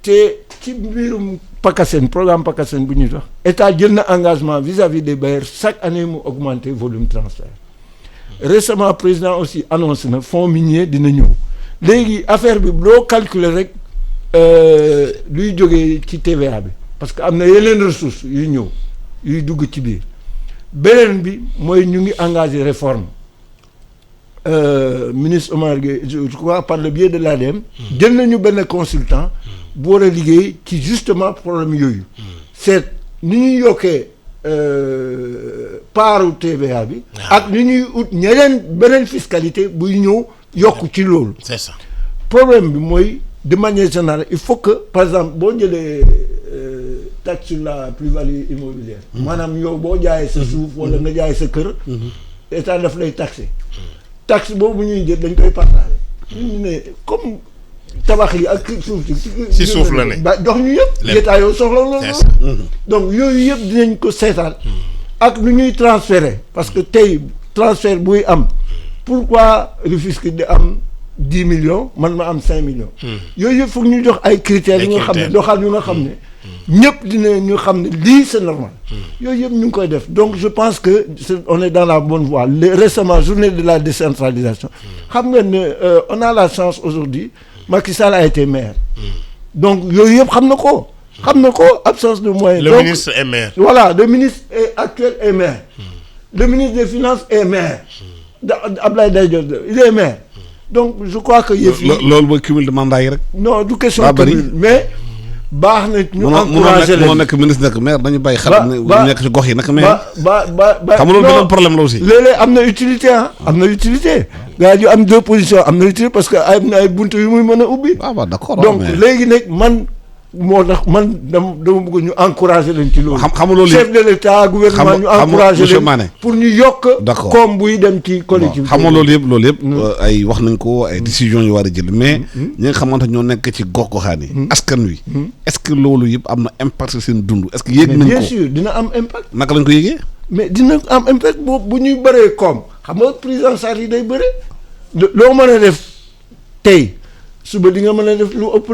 te ci mbirum PACASEN programme PACASEN bu ñuy wax état jël na engagement vis-à-vis des bailleurs chaque année mu augmenter volume transfert récemment président aussi annoncé na fonds minier dina ñëw léegi affaire bi loo calculer rek luy jógee ci TVA bi parce que am na yeneen ressources yuy ñëw yuy dugg ci biir beneen bi mooy ñu ngi engagé réforme ministre Omar Gueye je crois par le biais de l'ADM jël nañu benn consultant bu war a liggéey ci justement problème yooyu seet ni ñuy yokkee paaru TVA bi ak ni ñuy ut ñeneen beneen fiscalité buy ñëw yokk ci loolu c'est ça problème bi mooy de manière générale il faut que par exemple boo jëlee taxe sur la plus-value immobilière maanaam yow boo jaayee sa suuf wala nga jaay sa kër état daf lay taxé taxe boobu ñuy jël dañ koy partagé ñu ne comme tabax yi ak suuf si suuf la ne jox ñu yëpp état yow soxla loolu donc yooyu yëpp dinañ ko seetaan ak lu ñuy transféré parce que tey transfert buy am pourquoi Rufisque di am 10 millions man ma am 5 millions yooyu yëpp foog ñu jox ay critères yu nga xam ne doxal yu nga xam ne ñëpp dina ñu xam ne lii c'est normal yooyu yëpp ñu ngi koy def donc je pense que on est dans la bonne voie récemment journée de la décentralisation xam nga ne on a la chance aujourd'hui Macky Sall a été maire donc yooyu yëpp xam na ko absence de moyens le ministre est maire voilà le ministre actuel est maire le ministre des finances est maire Abdoulaye Daouda Diallo il est maire donc je crois que yëf yi loolu mooy cumul de mandat yi rek non du question cumul mais baax na ñu encouragé leen moo nekk ministre nekk maire dañu bàyyi xel nekk ci gox yi nag maire ba xam nga loolu beneen problème la aussi léeg-léeg am na utilité am na utilité gars yu am deux positions am na utilité parce que am na ay buntu yu muy mën a ubbi waaw d'accord donc léegi nag man moo tax man dama bëgg ñu encouragé leen ci loolu xam nga loolu chef de l'état gouvernement ñu encouragé leen pour ñu yokk comme buy dem ci collectivité xam nga loolu yëpp ay wax nañ ko ay décisions yu war a jël mais ñi nga xamante ñoo nekk ci gox-goxaan yi askan wi est-ce que loolu yëpp am na impact seen dund est-ce que yéeg nañ ko bien sûr dina am impact naka lañ ko yéegee mais dina am impact bu ñuy bëree koom xam nga prise en charge yi day bëre loo mën a def tey suba di nga mën a def lu ëpp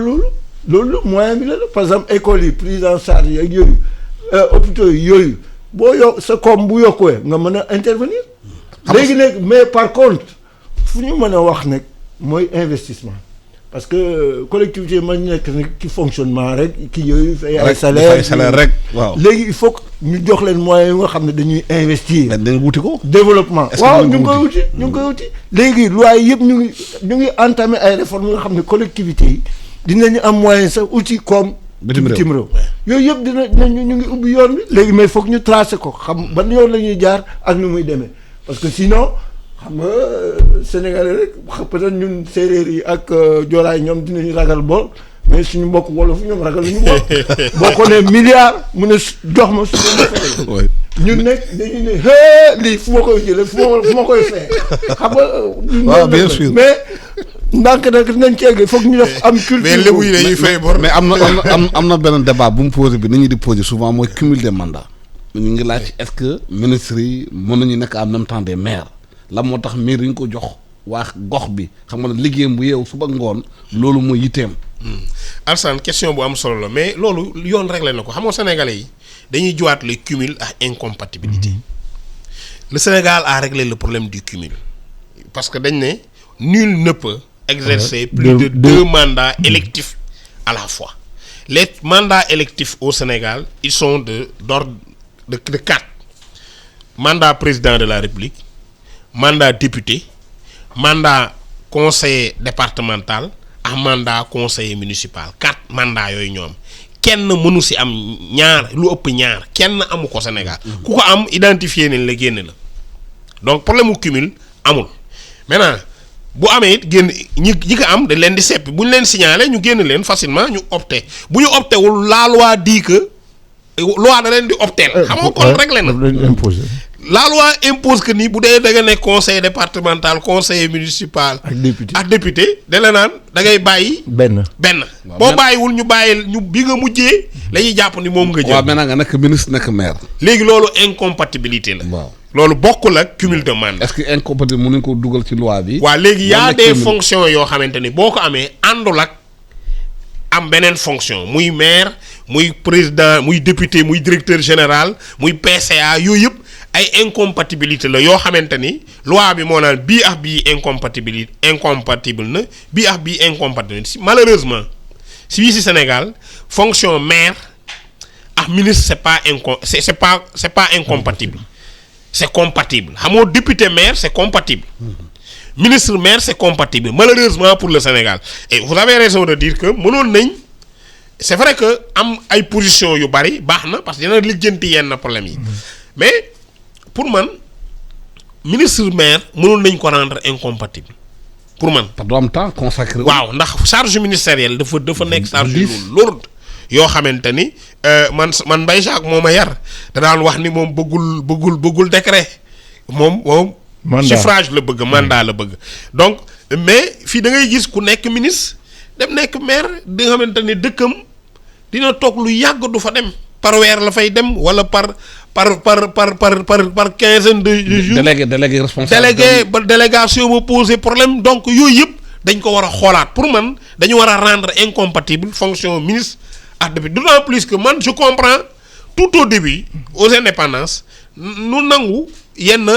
loolu moyen bi la par exemple école yi prise en charge yi ak yooyu hôpitaux yi yooyu boo yokk sa koom bu yokkuwee nga mën a intervenir léegi nag mais par contre fu ñu mën a wax nag mooy investissement parce que collectivité ma nekk nag ci fonctionnement rek ki yooyu fay ay salaire rek waaw léegi il faut que ñu jox leen moyens yu nga xam ne dañuy investir dañ wuti ko développement waaw ñu ngi koy wuti léegi loi yëpp ñu ngi entamé ay réformes yu nga xam ne collectivité yi dinañu am moyen sax outil comme bitim réew yooyu yëpp ñu ngi ubbi yoon bi léegi mais foog ñu tracé ko xam ban yoon la ñuy jaar ak nu muy demee parce que sinon xam nga Sénégalais rek peut-être ñun séeréer yi ak joolaay ñoom dinañu ragal bool mais suñu mbokk wolof ñoom ragal lu ñu boo ko ne milliard mu ne jox ma su ma fay ñun nekk dañuy ne lii fu ma koy jëlee fu ma koy fay xam nga waaw bien sûr mais ndànk nag nañ ci egg foog ñu def am culture mais lébu yi dañuy fay bor mais am na benn débat bu mu posé bi nit ñi di posé souvent mooy cumul des mandats ñu ngi laaj est-ce que ministres yi mën nañu nekk en même temps des maires la moo tax maire yi ñu ko jox waa gox bi xam nga ne liggéeyam bu yeewu suba ngoon loolu mooy yitteem Alassane question bu am solo la mais loolu yoon réglé na ko xam nga sénégalais yi dañuy jowaat le cumul ak incompatibilité le Sénégal a réglé le problème du cumul parce que dañ ne nul ne peut exercer plus de 2 mandats électifs à la fois les mandats électifs au Sénégal ils sont d'ordre de 4 mandat président de la République mandat député mandat conseiller départemental ak mandat conseiller municipal 4 mandats yooyu ñoom kenn mënu si am ñaar lu ëpp ñaar kenn amu ko Sénégal ku ko am identifié nañ la génn la donc problème mu cumul amul maintenant bu amee it génn ñi ko am dañ leen di seppi bu ñu leen signalé ñu génn leen facilement ñu opté bu ñu opté wul la loi dit que loi da leen di opteel xam nga kon réglé na la loi impose que ni bu dee da nga nekk conseil départemental conseiller municipal. ak député da la naan da ngay bàyyi. benn. boo bàyyiwul ñu bàyyi ñu bi nga mujjee. la ñuy jàpp ni moom nga jël. waaw maintenant nga nekk ministre nekk maire. léegi loolu incompatibilité la. waaw loolu bokkul ak cumul de mandat. est-ce que incompatible mën nañu ko dugal ci loi bi. waaw léegi y a des fonctions yoo xamante ni boo ko amee àndul ak am beneen fonction muy maire muy président muy député muy directeur général muy PCA yooyu yëpp ay incompatibilité la yoo xamante ni loi bi moo naan bii ak bii incompatible na bii ak bii incompatible malheureusement si Sénégal fonction maire ak ministre c'est pas incompatible c'est compatible xamoo député maire c'est compatible ministre maire c'est compatible malheureusement pour le Sénégal et vous avez raison de dire que mënoon nañ c'est vrai que am ay position yu bari baax na parce que dina lijjanti yenn problème yi mais pour man ministre maire mënoon nañ ko rendre incompatible pour man. parce que du am temps consacré. waaw ndax charge ministérielle dafa nekk charge yu lourde yoo xamante ni man Mbaye Jacques moo ma yar da daan wax ni moom bëggul décret moom. suffrage la bëgg mandat la bëgg donc mais fii da ngay gis ku nekk ministre dem nekk maire di nga xamante ni dëkkam dina toog lu yàgg du fa dem par weer la fay dem wala par quinzaine de jours. délégué responsable délégation ba poser problème donc yooyu yëpp dañ ko war a xoolaat pour man dañu war a rendre incompatible fonction ministre ak député d'autant plus que man je comprends tout au début aux indépendances nu nangu yenn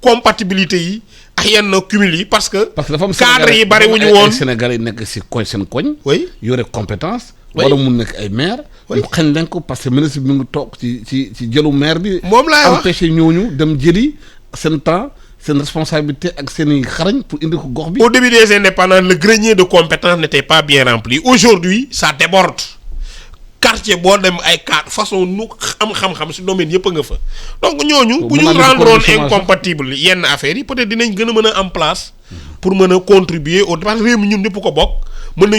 compatibilité yi ak yenn cumul yi parce que dafa am cadre yi bari wuñu woon Sénégal yi nekk si koñ seen koñ. oui yore compétence. wala mun nekk ay maire. ñu xañ leen ko parce que ministre bi mu ngi toog ci jëlu maire bi. moom laay wax empêché ñooñu dem jëli seen temps seen responsabilité ak seen i xarañ pour indi ko gox bi. au début des indépendants le grenier de compétences n'était pas bien rempli aujourd'hui ça déborde. quartier boo dem ay cadre façon nu am xam-xam si domaine yëpp a nga fa donc ñooñu bu ñu rendroon incompatible yenn affaires yi peut-être dinañ gën a mën a am place pour mën a contribuer au parce que réew mi ñun ñëpp ko bokk mën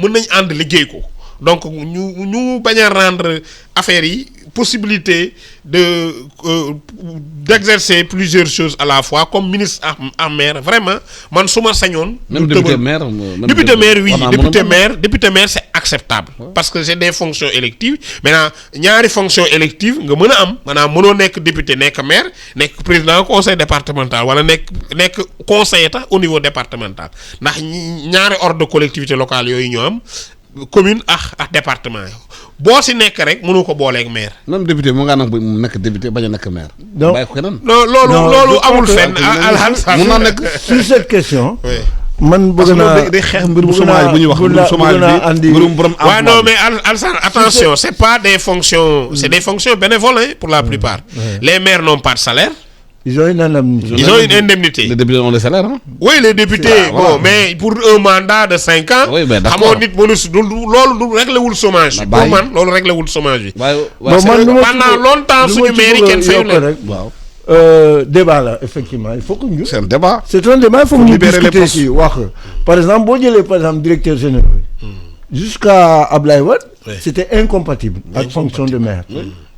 nañ ànd liggéey ko donc ñu bañ a rendre affaires yi possibilité d'exercer plusieurs choses à la fois comme ministre ak maire vraiment man su ma sañoon. même député maire oui député maire c'est acceptable. parce que c'est des fonctions électives maintenant ñaari fonctions électives nga mën a am maanaam mënoo nekk député nekk maire nekk président conseil départemental wala nekk conseiller tax au niveau départemental ndax ñaari ordre de collectivité locale yooyu ñoo am. commune ak département boo si nekk rek mënu ko booleeg maire. même député mu nga nag mu nekk député bañ a nekk maire. donc bàyyi ko keneen. non loolu amul fenn. mun naa nekk sur cette question. man bëgg naa day xeex mbirum chômage bu ñuy wax mbirum chômage bi mbirum borom. waaw non mais Alassane attention c'est pas des fonctions c'est des fonctions bénévoles pour la plupart. Les maires n'ont pas de salaire. Ils ont une indemnité. Les députés ont des salaires, hein? Oui, les députés, bon, mais pour un mandat de 5 ans, oui, ben d'accord. L'on règle le chômage. Pour moi, l'on règle le chômage. Pendant longtemps, sous le mairie, qui fait débat là, effectivement. Il faut que nous. C'est un débat. C'est un débat, il faut que nous discuter ici. Par exemple, par exemple, directeur général, jusqu'à Abdoulaye Wade, c'était incompatible avec fonction de maire.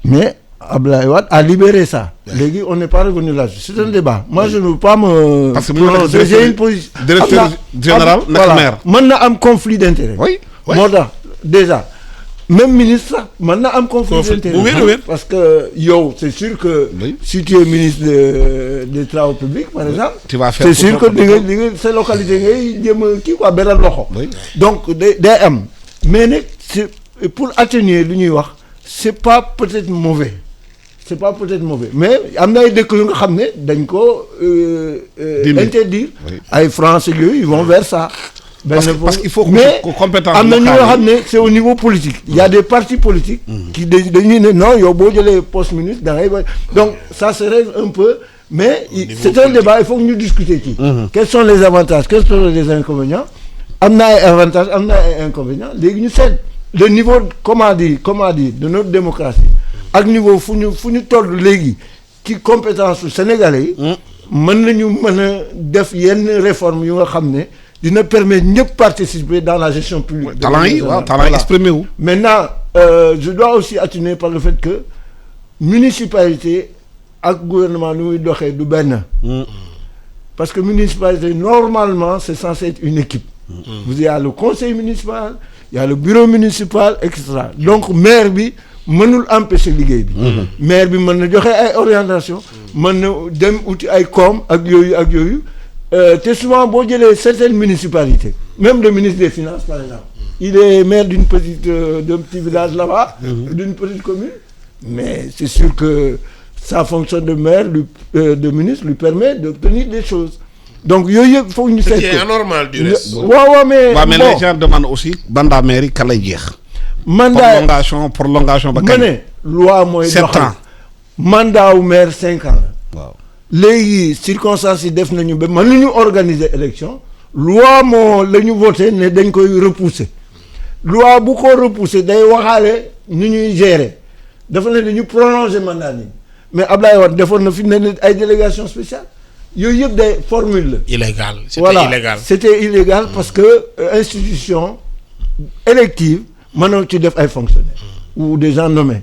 Mais Abdoulaye Wade a libéré ça. Léegi on n'est pas revenu là-dessus. C'est un débat. Moi je ne veux pas me. Parce que j'ai une position. Directeur général voilà. maire. Mën na am conflit d'intérêt. Oui. Moo tax déjà même ministre sax mën na am conflit d'intérêt. Parce que yow c'est sûr que si tu es ministre des travaux publics par exemple. Tu vas faire c'est sûr que di nga sa localité ngay jéem a kii quoi beral loxo. Donc day am mais nag c'est pour atténuer lu ñuy wax c'est pas peut-être mauvais. C'est pas peut-être mauvais mais am na ay dëkk yu nga xam ne dañ ko interdire ay français yooyu ils vont vers ça. Parce qu'il faut mais compétence am na ñu nga xam ne c'est au niveau politique. Il y a des partis politiques. qui dañuy ne non yow boo jëlee poste ministre da ngay donc ça se règle un peu mais c'est un débat il faut que ñu discuter ci. Quels sont les avantages quels sont les inconvénients am na ay avantages am na ay inconvénients léegi ñu seet le niveau comment dire de notre démocratie. ak niveau fu ñu toll léegi ci compétence su sénégalais yi. mën nañu mën a def yenn réforme yu nga xam ne dina permettre ñëpp participer dans la gestion publique. talent yi waaw talent exprimé wu. maintenant je dois aussi atténuer par le fait que municipalité ak gouvernement nu muy doxee du benn. Parce que municipalité normalement c'est censé être une équipe. Vous y a le conseil municipal, il y a le bureau municipal et cetera donc maire bi mënul empêcher liggéey bi. maire bi mën na joxe ay orientation mën na dem uti ay koom ak yooyu te souvent boo jëlee certaines municipalités même le ministre des finances par exemple il est maire d'un petit village là-bas d'une petite commune mais c'est sûr que sa fonction de maire de ministre lui permet d'obtenir des choses donc yooyu yëpp foog ñu seet c'est anormal du reste. waaw mais les gens demandent aussi mandat maire yi kan lay jeex. mandat prolongation ba ma ne loi mooy 7 doxal ans mandat wu maire 5 ans la waaw léegi circonstances yi def nañu ba mënuñu organiser élection loi moo la ñu voté ne dañ koy repousser loi bu ko repousser day waxaale ñu ñuy gérer dafa ne dañu prolonger mandat ni mais Ablaye Wade defoon na fi ne ay délégation spéciale yooyu yëpp day formule la illégal c'était voilà illégal. c'était illégal parce que institution élective mënoo ci def ay fonctionnaires ou des gens nommés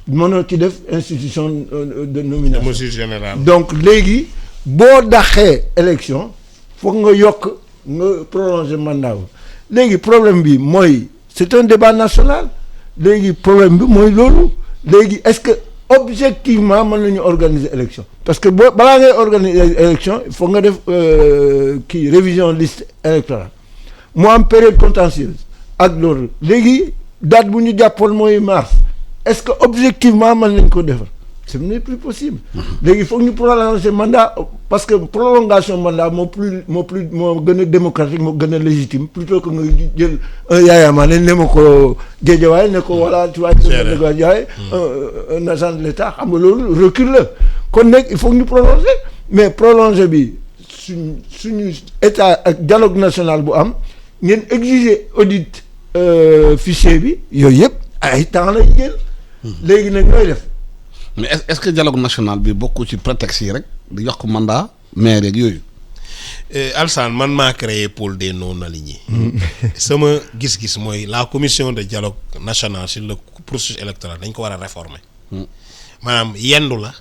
mënoo ci def institution de nomination mesure générale. donc léegi boo daxee élection foog nga yokk nga prolonger mandat wu léegi problème bi mooy c'est un débat national léegi problème bi mooy loolu léegi est-ce que objectivement mën nañu organiser élection parce que boo balaa ngay organiser élection il faut nga def révision liste électorale mu am période contentieuse ak loolu léegi date bu ñu jàppoon mooy mars est-ce que objectivement mën nañ ko defar ce n'est plus possible léegi foog ñu prolonger mandat parce que prolongation mandat moo gën a démocratique moo gën a légitime plutôt que nga jël un Yaya Mané ne ma ko Guédiawaye ne ko voilà tu vois Guédiawaye un agent de l'État xam nga loolu recul la kon nag il faut ñu prolonger mais prolonger bi suñu état ak dialogue national bu am ngeen exiger audit fichier bi yooyu yëpp ay temps lay jël léegi nag ñooy def mais est-ce que dialogue national bi bokku ci prétexte yi rek di yokk mandat maire yeeg yooyu. Alsane man maa créé pôle des non-alignés. sama gis-gis mooy la commission de dialogue national sur le processus électoral dañ ko war a réformer. maanaam yendu la.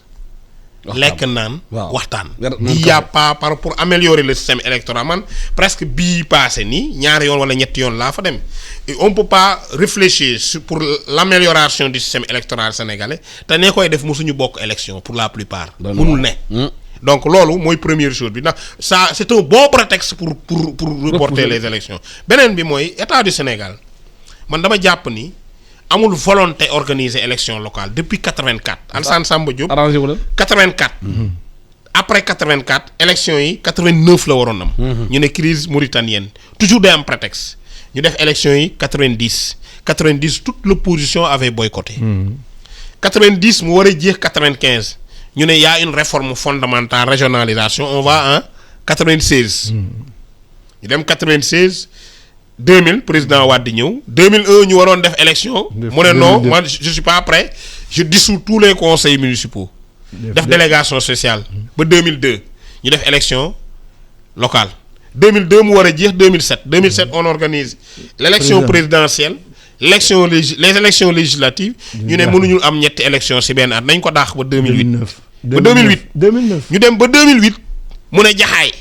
lekk naan waxtaan. il y a pas pour améliorer le système électoral man presque bii passé nii ñaari yoon wala ñetti yoon laa fa dem et on peut pas réfléchir pour l'amélioration du système électoral sénégalais te ne koy def musuñu bokk élection pour la plupart mënul ne donc loolu mooy première chose bi ndax ça c'est un bon prétexte pour reporter les élections beneen bi mooy état du Sénégal man dama jàpp ni amul volonté organiser élection locale depuis 84. Alassane Samba Diop arrangé wu leen 84. après 84 élection yi 89 la waroon am. ñu ne crise mauritanienne toujours day am prétexte ñu def élection yi 90 toute l'opposition avait boycotté. 90 mu war a jeex 95 ñu ne y a une réforme fondamentale régionalisation on va en 96. ñu dem 96. 2000 président Wade ñëw 2001 ñu waroon def élection mu ne non moi je suis pas prêt je dissous tous les conseils municipaux def délégation spéciale ba 2002 ñu def élection locale 2002 mu war a jeex 2007 on organise l'élection présidentielle les élections législatives ñu ne mënuñu am ñetti élection ci benn at nañ ko daax ba 2008 ba 2008 ñu dem ba 2008 mu ne jaxaay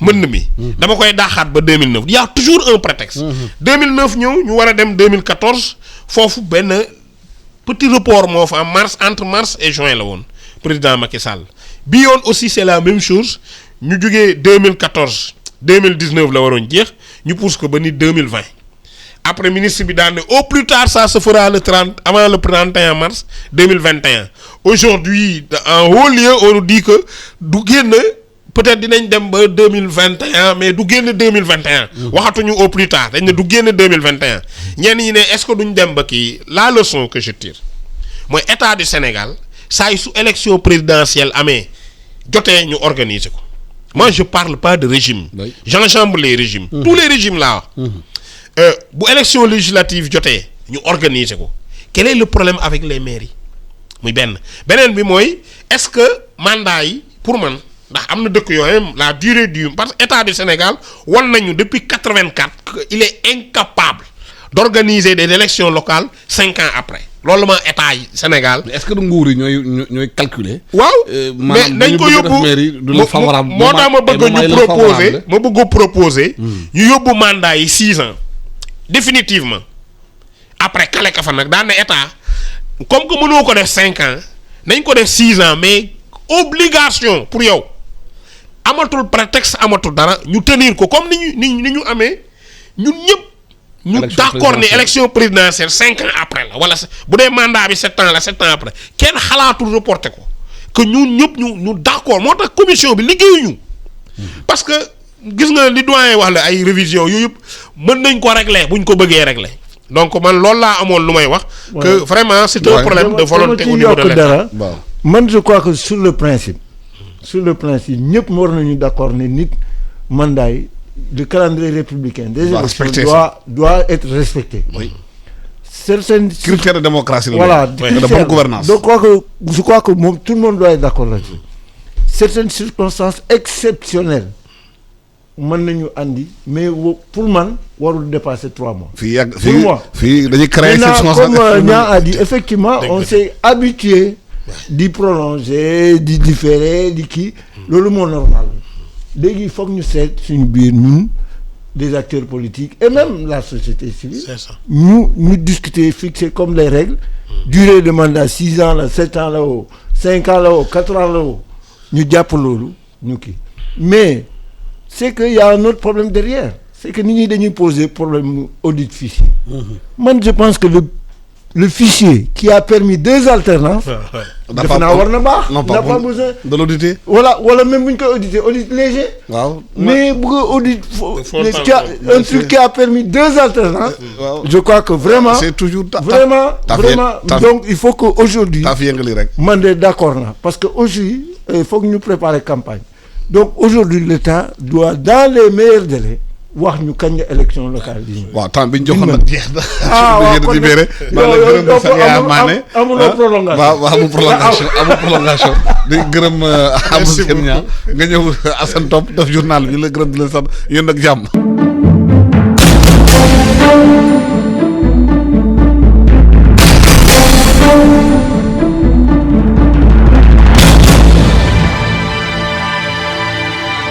mën mi dama koy daaxaat ba 2009 il y a toujours un prétexte 2009 ñëw ñu war a dem 2014 foofu benn petit report moo fa am entre mars et juin la woon président Macky Sall bi yoon aussi c'est la même chose ñu jógee 2014 2019 la waroon jeex ñu pousse ko ba ni 2020 après ministre bi daan ne au plus tard ça se fera avant le 31 mars 2021 aujourd'hui en haut lieu on nous dit que du génn peut-être dinañ dem ba 2021 mais du génn 2021. waxatuñu au plus tard dañ ne du génn 2021 ñenn ñi ne est-ce que duñ dem ba kii la leçon que je tire mooy état du Sénégal saa yu su élection présidentielle amee jotee ñu organiser ko moi je parle pas de régime. j'enjambe les régimes. tous les régimes laa wax. bu élection législative jotee ñu organiser ko quel est le problème avec les mairies muy beneen bi mooy est-ce que mandat yi pour man. ndax am na dëkk yooyu la durée du parce que état du Sénégal wan nañu depuis 84 qu'il est incapable d'organiser des élections locales 5 ans après loolu ma état yi Sénégal. mais est-ce que nguur yi ñooy calculer. waaw mais dañ ko yóbbu moo tax ma bëgg proposer ñu yóbbu mandat yi 6 ans définitivement après kale ka fa nag daan na état comme que mënoo ko def 5 ans nañ ko def 6 ans mais obligation pour yow amatul prétexte amatul dara ñu tenir ko comme ni ñu amee ñun ñëpp. ñu d'accord ni élection présidentielle 5 ans après la wala bu dee mandat bi 7 ans la 7 ans après kenn xalaatul reporter ko que ñun ñëpp ñu d'accord moo tax commission bi liggéeyuñu parce que gis nga li doyen wax la ay révision yooyu yëpp mën nañ ko régler buñ ko bëggee régler donc man loolu laa amoon lu may wax. que vraiment c'est un problème de volonté au niveau de l'État. man je crois que sur le principe ñëpp war nañu d'accord ne nit mandat yi le calendrier républicain des élections doit être respecté. Oui. Certaines critères de démocratie. Voilà, de bonne gouvernance. Donc je crois que tout le monde doit être d'accord là-dessus. Certaines circonstances exceptionnelles mën nañu andi mais pour man warul dépasser 3 mois. Pour moi. fii dañuy créer circonstances comme Niang a dit effectivement on s'est habitué d'y prolonger di différer di kii loolu moo normal. léegi il faut que ñu seet suñu biir ñun des acteurs politiques et même la société civile. C'est ça. ñu discuter fixer comme les règles. durée de mandat 6 ans la 7 ans la woo 5 ans la woo 4 ans la woo ñu jàpp loolu ñu kii mais c'est que y a un autre problème derrière c'est que nit ñi dañuy poser problème audit fichier. man je pense que le fichier qui a permis 2 alternances. defe naa war na baax. n'a pas besoin de l'auditer. wala même bu ñu koy auditer audit léger. waaw mais bu ko audit. un truc qui a permis 2 alternances. je crois que vraiment. c'est toujours vraiment donc il faut que aujourd'hui. taaf yëngali rek. man de d'accord na parce que aujourd'hui il faut que ñu préparer campagne donc aujourd'hui l'État doit dans les meilleurs délais. wax ñu kañ la élection locale yi. waaw temps bi ñu joxoon nag jeex na. waaw kon libéré. amuloo prolongation. waaw amul prolongation di gërëm Amadou Sène Niang nga ñëw Assane Top def journal bi la gërëm di leen sant yéen ak jàmm.